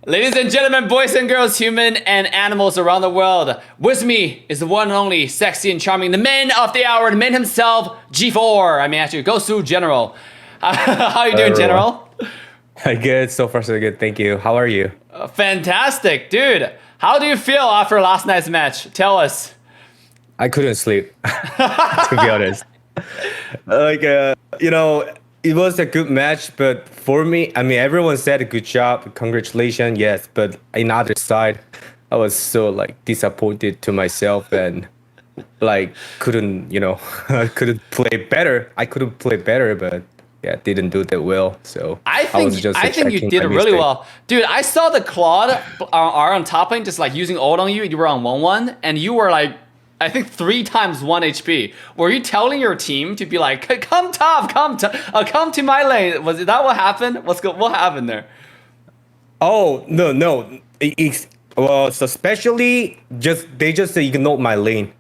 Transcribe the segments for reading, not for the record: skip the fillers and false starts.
Ladies and gentlemen, boys and girls, human and animals around the world, with me is the one and only sexy and charming, the man of the hour, the man himself, G4. I mean, actually, GOSU General. How are you doing, Everyone. General? Good. So far, so good. Thank you. How are you? Fantastic, dude. How do you feel after last night's match? Tell us. I couldn't sleep, to be honest. Like, it was a good match, but for me, I mean, everyone said a good job, congratulations, yes. But in other side, I was so like disappointed to myself and like couldn't, I couldn't play better. I couldn't play better, but yeah, didn't do that well. So I I was think just I think you checking did my it really mistake. well, dude. I saw the Claude R on top lane just like using ult on you. You were on 1-1, and you were like, I think 3 times 1 HP. Were you telling your team to be like, come top, come to my lane? Was that what happened? What happened there? Oh no no! Well, so especially just they just ignored my lane.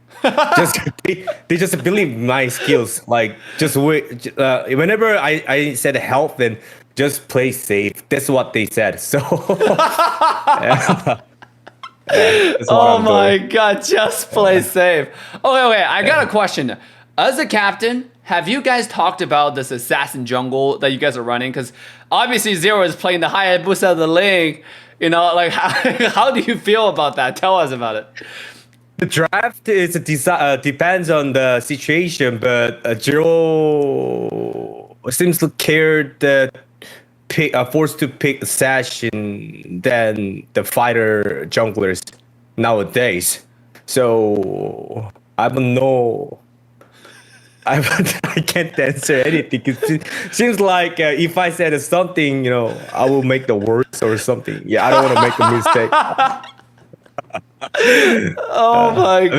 Just they just believe my skills. Like just wait. Whenever I said help, then just play safe. That's what they said. So yeah, that's what Oh I'm my doing. god, just play safe. Okay, I got a question. As a captain, have you guys talked about this assassin jungle that you guys are running? Because obviously Zero is playing the Hayabusa of the lane. You know, like how do you feel about that? Tell us about it. The draft is depends on the situation, but Jiro seems to care that forced to pick assassin than the fighter junglers nowadays. So I don't know. I I can't answer anything. It seems like if I said something, I will make the words or something. Yeah, I don't want to make a mistake. Oh my I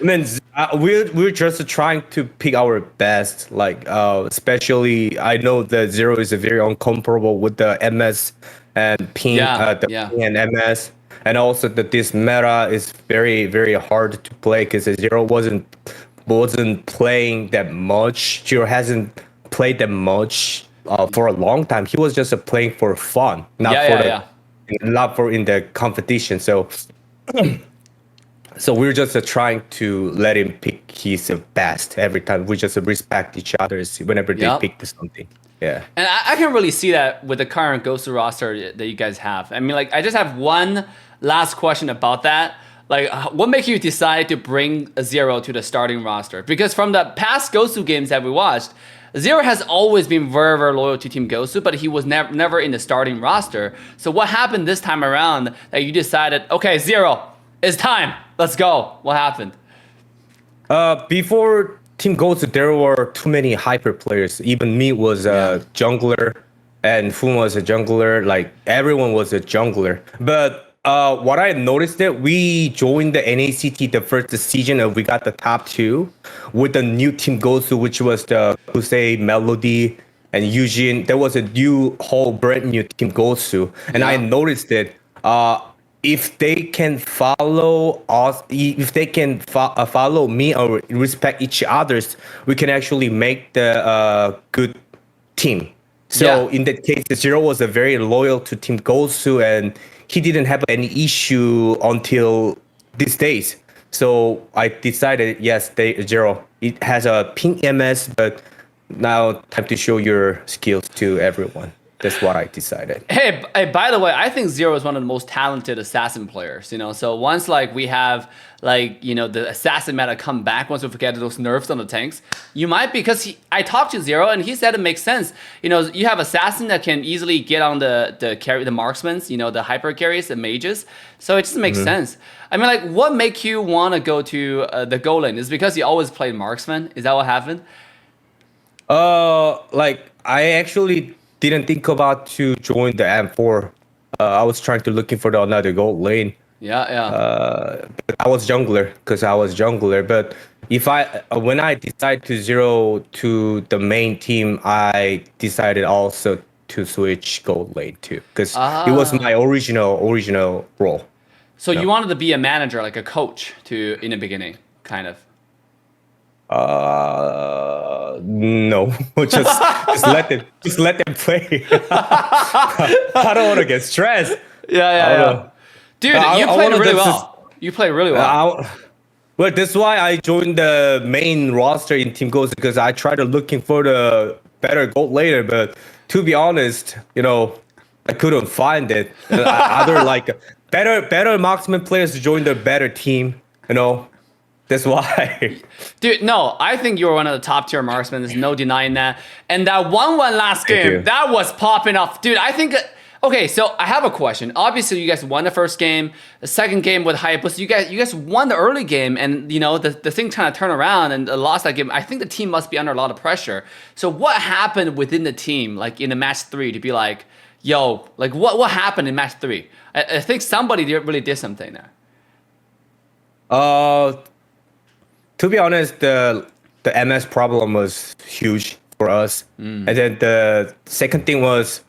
mean, god. we're just trying to pick our best. Like, especially I know that Zero is very uncomfortable with the MS and ping, Yeah, the yeah. ping and MS, and also that this meta is very very hard to play because Zero wasn't playing that much. Zero hasn't played that much for a long time. He was just playing for fun, Yeah, yeah, yeah. not for in the competition. So we're just trying to let him pick his best every time. We just respect each other's whenever they Yep. pick something. Yeah. And I can really see that with the current GOSU roster that you guys have. I mean, like, I just have one last question about that. Like, what makes you decide to bring a Zero to the starting roster? Because from the past GOSU games that we watched, Zero has always been very, very loyal to Team GOSU, but he was never in the starting roster. So what happened this time around that you decided, okay, Zero, it's time. Let's go. What happened? Before Team Goats, there were too many hyper players. Even me was Yeah. a jungler, and Fun was a jungler. Like everyone was a jungler. But what I noticed that we joined the NACT the first season, and we got the top two with the new Team Gosu, which was the Kusei Melody and Eugene. There was a new whole brand new Team Gosu, and I Yeah. noticed that. If they can follow us, if they can follow me or respect each others, we can actually make the good team. Yeah. So in that case, Zero was a very loyal to Team Gosu, and he didn't have any issue until these days. So I decided, yes, Zero. It has a pink MS, but now time to show your skills to everyone. That's what I decided. Hey, by the way, I think Zero is one of the most talented assassin players, you know. So once like we have like, you know, the assassin meta come back, once we forget those nerfs on the tanks, you might because I talked to Zero and he said it makes sense. You know, you have assassin that can easily get on the marksmans, you know, the hyper carries, the mages. So it just makes sense. I mean, like, what make you want to go to the goal lane? Is it because you always played marksman? Is that what happened? Like I actually didn't think about to join the M4. I was trying to looking for another gold lane. Yeah, yeah. But I was jungler because I was jungler. But if I when I decide to zero to the main team, I decided also to switch gold lane too because it was my Ah. original role. So you No. wanted to be a manager, like a coach, to in the beginning, kind of. No, just let them play. I don't want to get stressed. Yeah. Dude, you I played wanna really just- well. You played really well. Well, that's why I joined the main roster in Team GOSU because I tried to looking for the better gold later, but to be honest, I couldn't find it. Other like better marksman players to join the better team. That's why. Dude, no, I think you were one of the top tier marksmen. There's no denying that. And that 1-1 last Thank game, you. that was popping off. Dude, I think. Okay, so I have a question. Obviously, you guys won the first game. The second game with Hayabusa, you guys won the early game, and the thing kind of turned around and lost that game. I think the team must be under a lot of pressure. So what happened within the team, like in the match 3, to be like, yo, like what happened in match 3? I think somebody really did something there. To be honest, the MS problem was huge for us, and then the second thing was.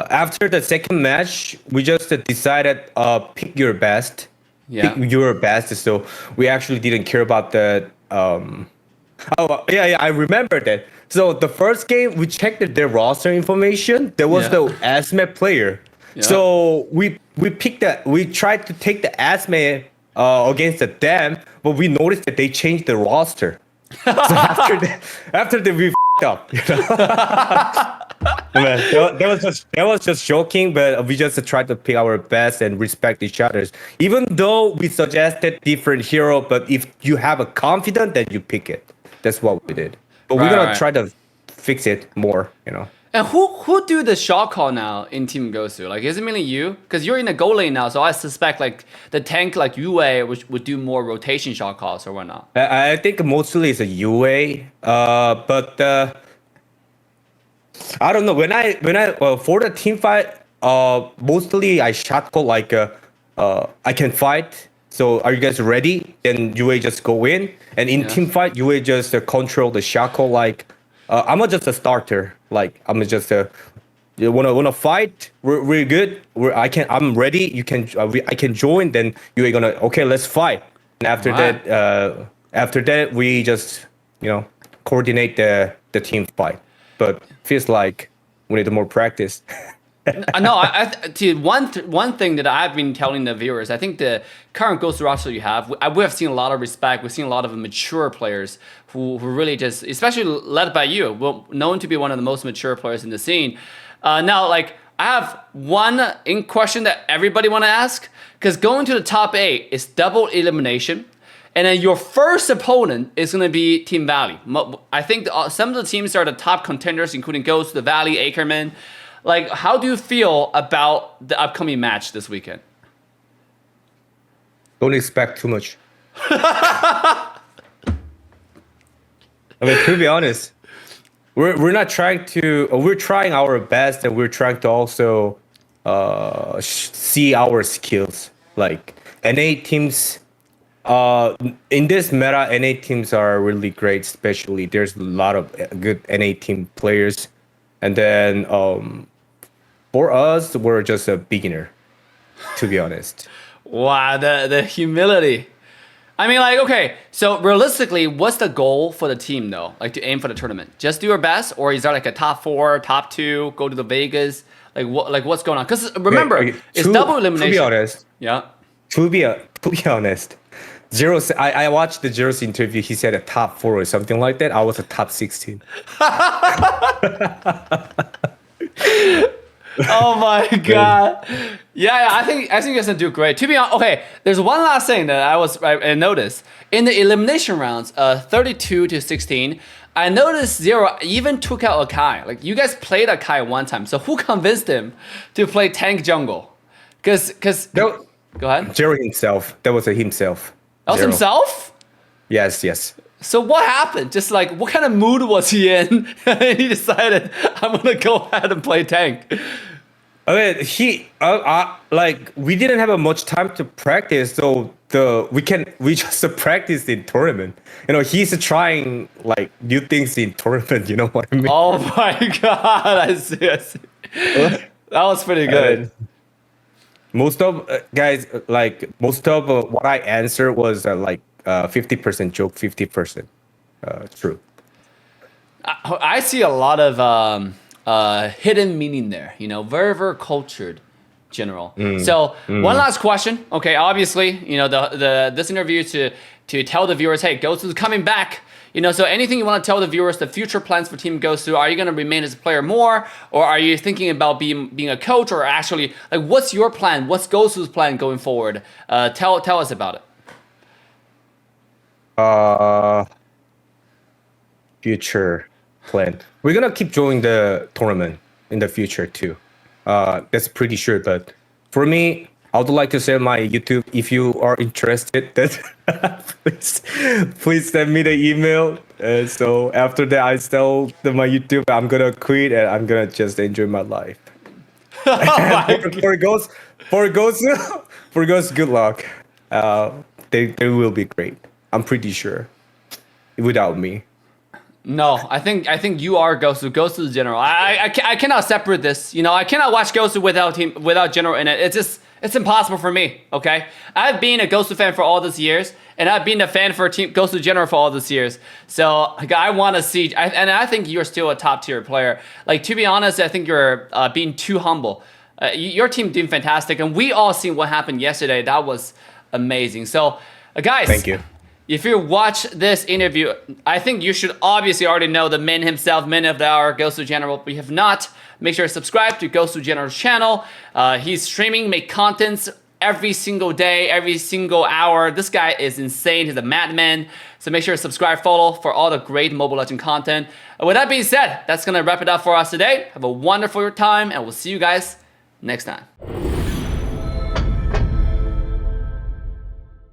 After the second match, we just decided pick your best. Yeah. Pick your best. So we actually didn't care about the. Oh yeah, I remember that. So the first game we checked their roster information. There was Yeah. the Asme player. Yeah. So we picked that. We tried to take the Asme against them, but we noticed that they changed the roster. So after that we f***ed up. Man, that was just joking, but we just tried to pick our best and respect each other's. Even though we suggested different hero, but if you have a confidence, then you pick it. That's what we did. But we're gonna try to fix it more. And who do the shot call now in Team GOSU? Like, is it mainly you? Because you're in the goal lane now, so I suspect like the tank like Yue would do more rotation shot calls or whatnot. I think mostly it's a UA, but I don't know. When I for the team fight, mostly I shot call like I can fight. So are you guys ready? Then UA just go in, and in team fight, UA just control the shot call like. I'm just a starter. Like I'm just you wanna fight? We're good. I'm ready. You can I can join. Then you're gonna okay. Let's fight. And after that we just coordinate the team fight. But feels like we need more practice. No, one thing that I've been telling the viewers, I think the current GOSU roster you have, we have seen a lot of respect. We've seen a lot of mature players who really just, especially led by you, known to be one of the most mature players in the scene. Now, like, I have one in question that everybody want to ask, because going to the top 8 is double elimination. And then your first opponent is going to be Team Valley. I think some of the teams are the top contenders, including GOSU, the Valley, Ackerman. Like, how do you feel about the upcoming match this weekend? Don't expect too much. I mean, to be honest, we're not trying to. We're trying our best, and we're trying to also see our skills. Like NA teams, in this meta, NA teams are really great. Especially there's a lot of good NA team players, and then for us, we're just a beginner, to be honest. Wow, the humility. I mean, like, okay, so realistically, what's the goal for the team, though? Like, to aim for the tournament? Just do your best? Or is there, like, a top 4, top 2, go to the Vegas? Like, what's going on? Because, remember, it's double elimination. To be honest. Yeah. To be honest, I watched the Zero's interview. He said a top 4 or something like that. I was a top 16. Oh my god! Yeah, I think you guys gonna do great. To be honest, okay. There's one last thing that I noticed in the elimination rounds, 32 to 16. I noticed Zero even took out Akai. Like, you guys played Akai one time, so who convinced him to play tank jungle? Because go ahead. Zero himself. That was himself. That was Zero. himself? Yes. So what happened? Just like, what kind of mood was he in? And he decided, I'm gonna go ahead and play tank. I mean, like we didn't have much time to practice, so we just practiced in tournament. He's trying like new things in tournament. You know what I mean? Oh my god! I see. That was pretty good. Most of what I answered was 50% joke, 50% true. I see a lot of hidden meaning there. Very, very cultured. General. So one last question. Okay, obviously, you know, this interview to tell the viewers, hey, GOSU's coming back. You know, so anything you want to tell the viewers, the future plans for Team GOSU? Are you going to remain as a player more, or are you thinking about being a coach, or actually, like, what's your plan? What's GOSU's plan going forward? Tell us about it. Future plan. We're gonna keep joining the tournament in the future too. That's pretty sure. But for me, I would like to say my YouTube. If you are interested, then please send me the email. So after that, I sell my YouTube. I'm gonna quit and I'm gonna just enjoy my life. For GOSU, good luck. They will be great. I'm pretty sure. Without me. No, I think you are GOSU. GOSU's General. I cannot separate this. You know, I cannot watch GOSU without General in it. It's impossible for me. Okay, I've been a GOSU fan for all these years, and I've been a fan for Team GOSU General for all these years. So like, I want to see, and I think you're still a top tier player. Like, to be honest, I think you're being too humble. Your team doing fantastic, and we all seen what happened yesterday. That was amazing. So, guys, thank you. If you watch this interview, I think you should obviously already know the man himself, man of the hour, GOSU General. If you have not, make sure to subscribe to GOSU General's channel. He's streaming, make contents every single day, every single hour. This guy is insane. He's a madman. So make sure to subscribe, follow for all the great Mobile Legends content. And with that being said, that's going to wrap it up for us today. Have a wonderful time, and we'll see you guys next time.